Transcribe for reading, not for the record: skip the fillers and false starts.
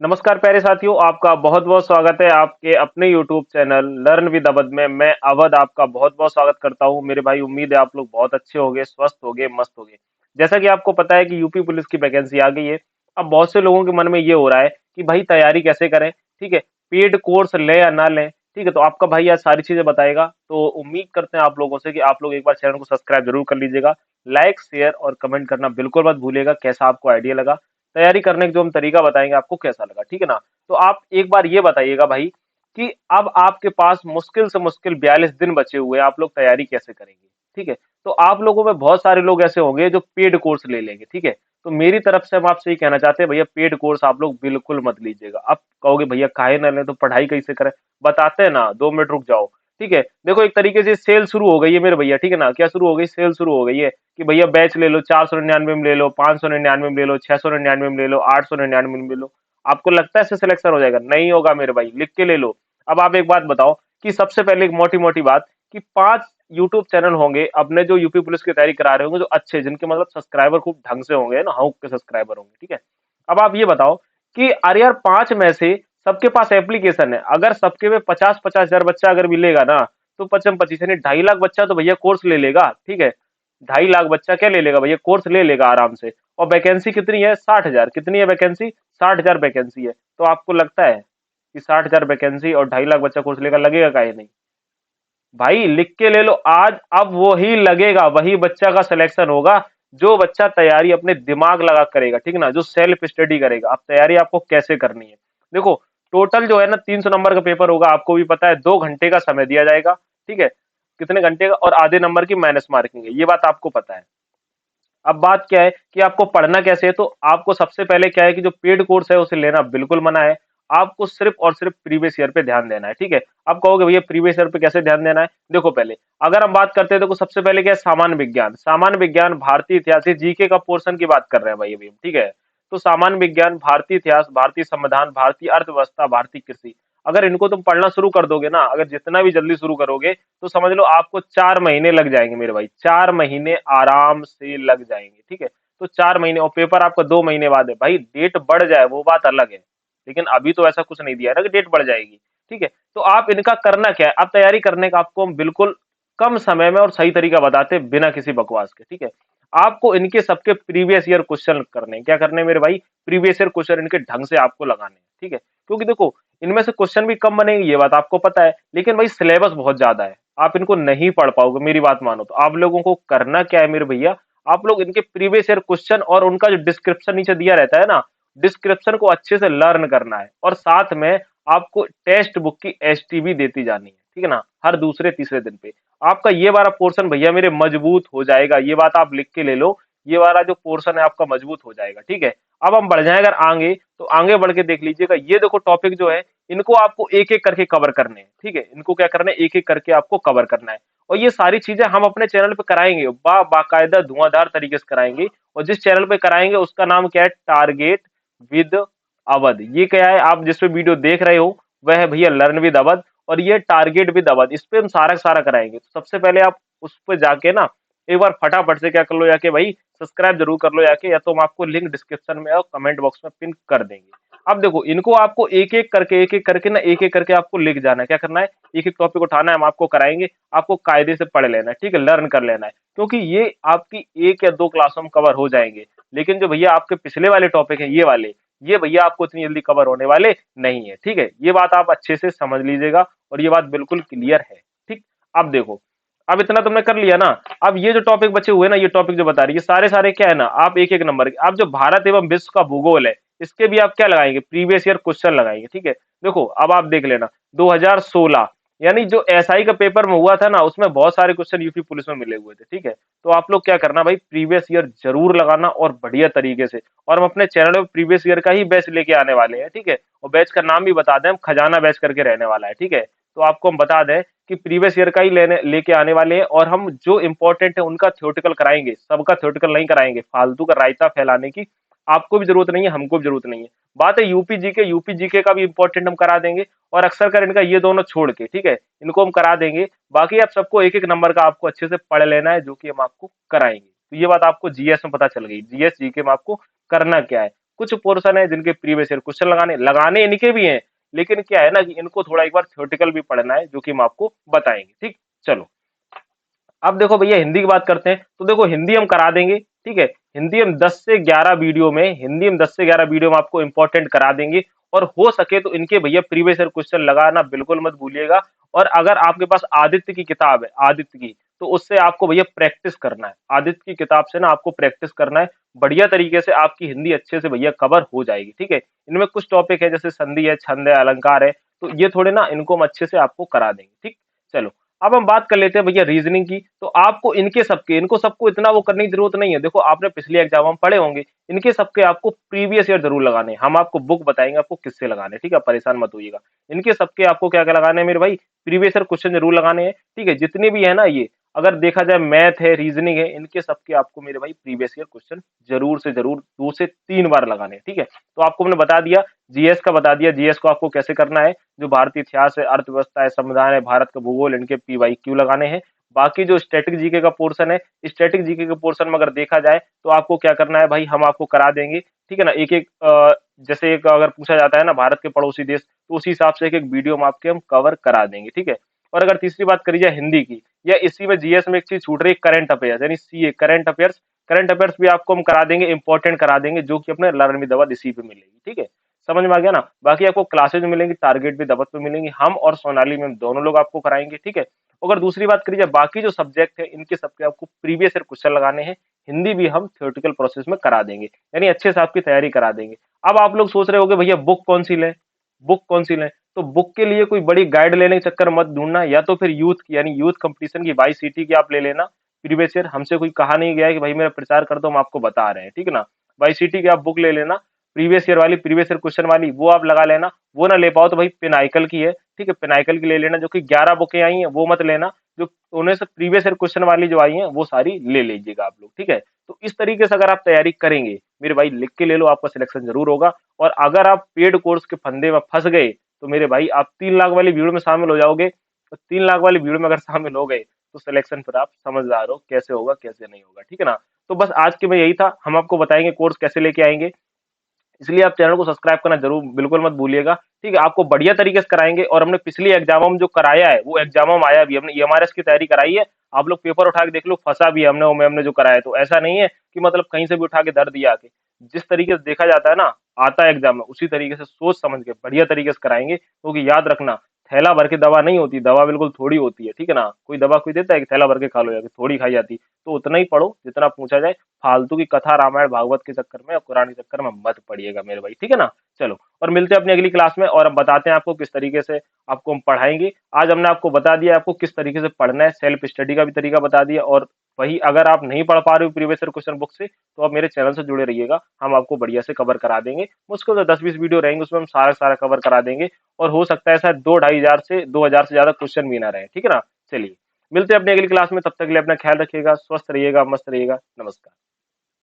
नमस्कार प्यारे साथियों, आपका बहुत-बहुत स्वागत है आपके अपने YouTube channel learn with Awadh में। मैं अवध आपका बहुत-बहुत स्वागत करता हूँ। मेरे भाई उम्मीद है आप लोग बहुत अच्छे होंगे, स्वस्थ होंगे, मस्त होंगे। जैसा कि आपको पता है कि यूपी पुलिस की वैकेंसी आ गई है। अब बहुत से लोगों के मन में ये हो रहा है कि भाई तैयारी कैसे करें, ठीक है? पेड कोर्स लें या ना लें, ठीक है? तो आपका भाई आज सारी चीज़ें बताएगा। तो उम्मीद करते हैं आप लोगों से कि आप लोग एक बार चैनल को सब्सक्राइब ज़रूर कर लीजिएगा। लाइक, शेयर और कमेंट करना बिल्कुल मत भूलिएगा। कैसा आपको आइडिया लगा? तैयारी करने का जो हम तरीका बताएँगे आपको कैसा लगा, ठीक है ना? तो आप एक बार ये बताइएगा भाई कि अब आपके पास मुश्किल से मुश्किल 42 दिन बचे हुए हैं, आप लोग तैयारी कैसे करेंगे? ठीक है? तो आप लोगों में बहुत सारे लोग ऐसे होंगे जो पेड कोर्स ले लेंगे, ठीक है? तो मेरी तरफ से हम आपसे ये कहना चाहते हैं भैया पेड कोर्स आप लोग बिल्कुल मत लीजिएगा। अब कहोगे भैया काहे ना लें तो पढ़ाई कैसे करें? बताते हैं ना, 2 मिनट रुक जाओ, ठीक है? देखो एक तरीके से सेल शुरू हो गई है मेरे भैया, ठीक है ना? क्या शुरू हो गई? सेल शुरू हो गई है कि भैया बैच ले लो, 499 में ले लो, 599 में ले लो, 699 में ले लो, 899 में ले लो। आपको लगता है इससे सिलेक्शन हो जाएगा? नहीं होगा मेरे भाई, लिख के ले लो। अब आप एक बात बताओ कि सबसे पहले एक मोटी-मोटी बात कि 5 यूट्यूब चैनल होंगे अपने जो यूपी पुलिस की तैयारी करा रहे होंगे जो अच्छे जिनके मतलब सब्सक्राइबर खूब ढंग से होंगे ना, हौक के सब्सक्राइबर होंगे, ठीक है? अब आप ये बताओ कि अरे यार 5 में से सबके पास एप्लीकेशन है, अगर सबके में 50-50 हजार बच्चा अगर मिलेगा ना, तो 25-25 यानी 2.5 लाख बच्चा तो भैया कोर्स ले लेगा, ठीक है? 2.5 लाख बच्चा क्या ले लेगा भैया? कोर्स ले लेगा आराम से। और वैकेंसी कितनी है? 60,000। कितनी है वैकेंसी? 60,000 वैकेंसी है। तो आपको लगता है कि 60,000 वैकेंसी और 2.5 लाख बच्चा कोर्स लेगा, लगेगा काहे नहीं? भाई लिख के ले लो आज। अब वो ही लगेगा, वही बच्चा का सिलेक्शन होगा जो बच्चा तैयारी अपने दिमाग लगा करेगा, ठीक है ना? जो सेल्फ स्टडी करेगा। अब तैयारी आपको कैसे करनी है? देखो टोटल जो है ना 300 नंबर का पेपर होगा, आपको भी पता है। 2 घंटे का समय दिया जाएगा, ठीक है? कितने घंटे का? और आधे नंबर की माइनस मार्किंग है, ये बात आपको पता है। अब बात क्या है कि आपको पढ़ना कैसे है, तो आपको सबसे पहले क्या है कि जो पेड कोर्स है उसे लेना बिल्कुल मना है। आपको सिर्फ और सिर्फ प्रीवियस ईयर पे ध्यान देना है, ठीक है? आप कहोगे भैया प्रीवियस ईयर पे कैसे ध्यान देना है? देखो पहले अगर हम बात करते हैं, देखो सबसे पहले क्या है, सामान्य विज्ञान। सामान्य विज्ञान, भारतीय इतिहास, जीके का पोर्शन की बात कर रहे हैं भाई अभी हम, ठीक है? तो सामान्य विज्ञान, भारतीय इतिहास, भारतीय संविधान, भारतीय अर्थव्यवस्था, भारतीय कृषि, अगर इनको तुम पढ़ना शुरू कर दोगे ना, अगर जितना भी जल्दी शुरू करोगे, तो समझ लो आपको 4 महीने लग जाएंगे मेरे भाई। 4 महीने आराम से लग जाएंगे, ठीक है? तो 4 महीने, और पेपर आपका 2 महीने बाद है। भाई डेट बढ़ जाए वो बात अलग है, लेकिन अभी तो ऐसा कुछ नहीं दिया है ना कि डेट बढ़ जाएगी, ठीक है? तो आप इनका करना क्या है? आप तैयारी करने का आपको हम बिल्कुल कम समय में और सही तरीका बताते हैं, बिना किसी बकवास के, ठीक है? आपको इनके सबके प्रीवियस ईयर क्वेश्चन करने हैं। क्या करने हैं मेरे भाई? प्रीवियस ईयर क्वेश्चन इनके ढंग से आपको लगाने हैं, ठीक है? क्योंकि देखो इनमें से क्वेश्चन भी कम बनेंगे, ये बात आपको पता है, लेकिन भाई सिलेबस बहुत ज्यादा है, आप इनको नहीं पढ़ पाओगे, मेरी बात मानो। तो आप लोगों को करना क्या है मेरे भैया? आप लोग इनके प्रीवियस ईयर क्वेश्चन और उनका जो डिस्क्रिप्शन नीचे दिया रहता है ना, डिस्क्रिप्शन को अच्छे से लर्न करना है, और साथ में आपको टेक्स्ट बुक की एसटीबी देती जानी है, ठीक है ना? हर दूसरे तीसरे दिन पे आपका ये वाला पोर्शन भैया मेरे मजबूत हो जाएगा, ये बात आप लिख के ले लो। ये वाला जो पोर्शन है आपका मजबूत हो जाएगा, ठीक है? अब हम बढ़ जाए अगर आगे, तो आगे बढ़ के देख लीजिएगा, ये देखो टॉपिक जो है इनको आपको एक एक करके कवर करने हैं, ठीक है? इनको क्या करना है? एक एक करके आपको कवर करना है। और ये सारी चीजें हम अपने चैनल पे कराएंगे, बाकायदा धुआंधार तरीके से कराएंगे। और जिस चैनल पे कराएंगे उसका नाम क्या है? Target with Awadh. ये क्या है? आप जिस पे वीडियो देख रहे हो वह है भैया लर्न विद अवध, और ये टारगेट विद अवध। इस पे हम सारा का सारा कराएंगे। तो सबसे पहले आप उस पे जाके ना एक बार फटाफट से क्या कर लो, जाके भाई सब्सक्राइब जरूर कर लो जाके, या तो हम आपको लिंक डिस्क्रिप्शन में और कमेंट बॉक्स में पिन कर देंगे। अब देखो इनको आपको एक एक करके ना, एक एक करके आपको लिख जाना है। क्या करना है? एक एक टॉपिक उठाना है, हम आपको कराएंगे। आपको कायदे से पढ़ लेना है, ठीक है? लर्न कर लेना है, क्योंकि ये आपकी 1 या 2 क्लासों में कवर हो जाएंगे। लेकिन जो भैया आपके पिछले वाले टॉपिक है, ये वाले, ये भैया आपको इतनी जल्दी कवर होने वाले नहीं है, ठीक है? ये बात आप अच्छे से समझ लीजिएगा, और ये बात बिल्कुल क्लियर है, ठीक? अब देखो, अब इतना तुमने कर लिया ना। अब ये जो टॉपिक बचे हुए ना, ये टॉपिक जो बता रही है, सारे सारे क्या है ना, आप एक एक नंबर के, आप जो भारत एवं विश्व का भूगोल है, इसके भी आप क्या लगाएंगे? प्रीवियस ईयर क्वेश्चन लगाएंगे, ठीक है? देखो अब आप देख लेना, 2016 यानी जो एसआई का पेपर में हुआ था ना, उसमें बहुत सारे क्वेश्चन यूपी पुलिस में मिले हुए थे, ठीक है? तो आप लोग क्या करना भाई, प्रीवियस ईयर जरूर लगाना, और बढ़िया तरीके से। और हम अपने चैनल में प्रीवियस ईयर का ही बैच लेके आने वाले हैं, ठीक है? और बैच का नाम भी बता दें, हम खजाना बैच करके रहने वाला है, ठीक है? तो आपको हम बता दें कि प्रीवियस ईयर का ही लेके आने वाले हैं, और हम जो इंपॉर्टेंट है उनका थ्योरेटिकल कराएंगे, सबका थ्योरेटिकल नहीं कराएंगे। फालतू का रायता फैलाने की आपको भी जरूरत नहीं है, हमको भी जरूरत नहीं है। बात है यूपी जीके का भी इंपॉर्टेंट हम करा देंगे, और अक्सर कर इनका ये दोनों छोड़ के, ठीक है, इनको हम करा देंगे। बाकी आप सबको एक एक नंबर का आपको अच्छे से पढ़ लेना है, जो कि हम आपको कराएंगे। तो ये बात आपको जीएस में पता चल गई, जीएस जीके में आपको करना क्या है। कुछ पोर्शन है जिनके प्रीवियस ईयर क्वेश्चन लगाने लगाने इनके भी हैं, लेकिन क्या है ना कि इनको थोड़ा एक बार थ्योरेटिकल भी पढ़ना है, जो कि हम आपको बताएंगे। ठीक, चलो अब देखो भैया हिंदी की बात करते हैं। तो देखो हिंदी हम करा देंगे, ठीक है। हिंदी हम 10 से 11 वीडियो में, हिंदी हम 10 से 11 वीडियो में आपको इंपॉर्टेंट करा देंगे। और हो सके तो इनके भैया प्रीवियस ईयर क्वेश्चन लगाना बिल्कुल मत भूलिएगा। और अगर आपके पास आदित्य की किताब है, आदित्य की, तो उससे आपको भैया प्रैक्टिस करना है। आदित्य की किताब से ना आपको प्रैक्टिस करना है, बढ़िया तरीके से आपकी हिंदी अच्छे से भैया कवर हो जाएगी। ठीक है, इनमें कुछ टॉपिक है जैसे संधि है, छंद है, अलंकार है, तो ये थोड़े ना इनको हम अच्छे से आपको करा देंगे। ठीक, चलो अब हम बात कर लेते हैं भैया रीजनिंग की। तो आपको इनके सबके, इनको सबको इतना वो करने की जरूरत नहीं है। देखो आपने पिछले एग्जाम में पढ़े होंगे, इनके सबके आपको प्रीवियस ईयर जरूर लगाने हैं। हम आपको बुक बताएंगे आपको किससे लगाने हैं, ठीक है, परेशान मत होइएगा। इनके सबके आपको क्या क्या लगाने हैं मेरे भाई, प्रीवियस ईयर क्वेश्चन जरूर लगाने हैं। ठीक है, जितने भी है ना ये, अगर देखा जाए मैथ है, रीजनिंग है, इनके सबके आपको मेरे भाई प्रीवियस ईयर क्वेश्चन जरूर से जरूर 2 से 3 बार लगाने हैं। ठीक है, तो आपको मैंने बता दिया, जीएस का बता दिया, जीएस को आपको कैसे करना है। जो भारतीय इतिहास है, अर्थव्यवस्था है, संविधान है, भारत का भूगोल, इनके पीवाईक्यू लगाने हैं। बाकी जो स्टैटिक जीके का पोर्शन है, स्टैटिक जीके के पोर्शन में अगर देखा जाए तो आपको क्या करना है भाई, हम आपको करा देंगे। ठीक है ना, एक एक जैसे एक अगर पूछा जाता है ना भारत के पड़ोसी देश, तो उसी हिसाब से एक एक वीडियो में आपके हम कवर करा देंगे। ठीक है, और अगर तीसरी बात करी जाए हिंदी की, या इसी में जीएस में एक चीज छूट रही है, करंट अफेयर्स, यानी CA current affairs. Current affairs भी आपको हम करा देंगे, इंपॉर्टेंट करा देंगे, जो कि अपने लर्न विद दवा इसी पे मिलेगी। ठीक है, समझ में आ गया ना। बाकी आपको क्लासेज मिलेंगी, टारगेट भी दबत पे मिलेंगी, हम और सोनाली मैम दोनों लोग आपको कराएंगे। ठीक है, अगर दूसरी बात करी जाए बाकी जो सब्जेक्ट है, इनके सबके आपको प्रीवियस ईयर क्वेश्चन लगाने हैं। हिंदी भी हम थ्योरेटिकल प्रोसेस में करा देंगे, यानी अच्छे से आपकी तैयारी करा देंगे। अब आप लोग सोच रहे होगे भैया बुक कौन सी लें, बुक कौन सी लें। तो बुक के लिए कोई बड़ी गाइड लेने के चक्कर मत ढूंढना, या तो फिर यूथ की यानी यूथ कंपटीशन की वाईसीटी की आप ले लेना। प्रीवियस ईयर हमसे कोई कहा नहीं गया है कि भाई मेरा प्रचार कर दो, हम आपको बता रहे हैं। ठीक है ना, वाईसीटी की आप बुक ले लेना, प्रीवियस ईयर वाली, प्रीवियस ईयर क्वेश्चन वाली, वो आप लगा लेना। वो ना ले पाओ तो भाई पिनाइकल की है, ठीक है, पिनाइकल की ले लेना, जो कि 11 बुकें आई हैं, वो मत लेना। जो उन्हें से प्रीवियस ईयर क्वेश्चन वाली जो आई हैं वो सारी ले लीजिएगा आप लोग। ठीक है, तो इस तरीके से अगर आप तैयारी करेंगे मेरे भाई, लिख के ले लो, आपका सिलेक्शन जरूर होगा। और अगर आप पेड कोर्स के फंदे में फंस गए तो मेरे भाई आप 3 लाख वाली भीड़ में शामिल हो जाओगे। तो 3 लाख वाली भीड़ में अगर शामिल हो गए तो सिलेक्शन फिर आप समझदार हो कैसे होगा कैसे नहीं होगा। ठीक है ना, तो बस आज के में यही था, हम आपको बताएंगे कोर्स कैसे लेके आएंगे, इसलिए आप चैनल को सब्सक्राइब करना जरूर बिल्कुल मत भूलिएगा। ठीक है, आपको बढ़िया तरीके से कराएंगे। और हमने पिछली एग्जामों में जो कराया है वो एग्जामों में आया भी, हमने ईएमआरएस की तैयारी कराई है। आप लोग पेपर उठा के देख लो, फंसा भी है हमने, वो मैम ने जो कराया है। तो ऐसा नहीं है कि मतलब कहीं से भी उठा के धर दिया आके, जिस तरीके से देखा जाता है ना आता है एग्जाम में, उसी तरीके से सोच समझ के बढ़िया तरीके से कराएंगे। क्योंकि याद रखना, थैला भर के दवा नहीं होती, दवा बिल्कुल थोड़ी होती है। ठीक है ना, कोई दवा कोई देता है कि थैला भर के खा लो, या कि थोड़ी खाई जाती। तो उतना ही पढ़ो जितना पूछा जाए, फालतू की कथा रामायण भागवत के चक्कर में और कुरान के चक्कर में मत पड़िएगा मेरे भाई। ठीक है ना, चलो और मिलते हैं अपनी अगली क्लास में, और अब बताते हैं आपको किस तरीके से आपको हम पढ़ाएंगे। आज हमने आपको बता दिया आपको किस तरीके से पढ़ना है, सेल्फ स्टडी का भी तरीका बता दिया। और वही अगर आप नहीं पढ़ पा रहे हो प्रीवियस ईयर क्वेश्चन बुक से, तो आप मेरे चैनल से जुड़े रहिएगा, हम आपको बढ़िया से कवर करा देंगे। मुश्किल से 10-20 वीडियो रहेंगे, उसमें हम सारा सारा कवर करा देंगे। और हो सकता है शायद 2-2,500 से 2,000 से ज्यादा क्वेश्चन भी ना रहे। ठीक है ना, चलिए मिलते हैं अपनी अगली क्लास में, तब तक के लिए अपना ख्याल रखिएगा, स्वस्थ रहिएगा, मस्त रहिएगा, नमस्कार।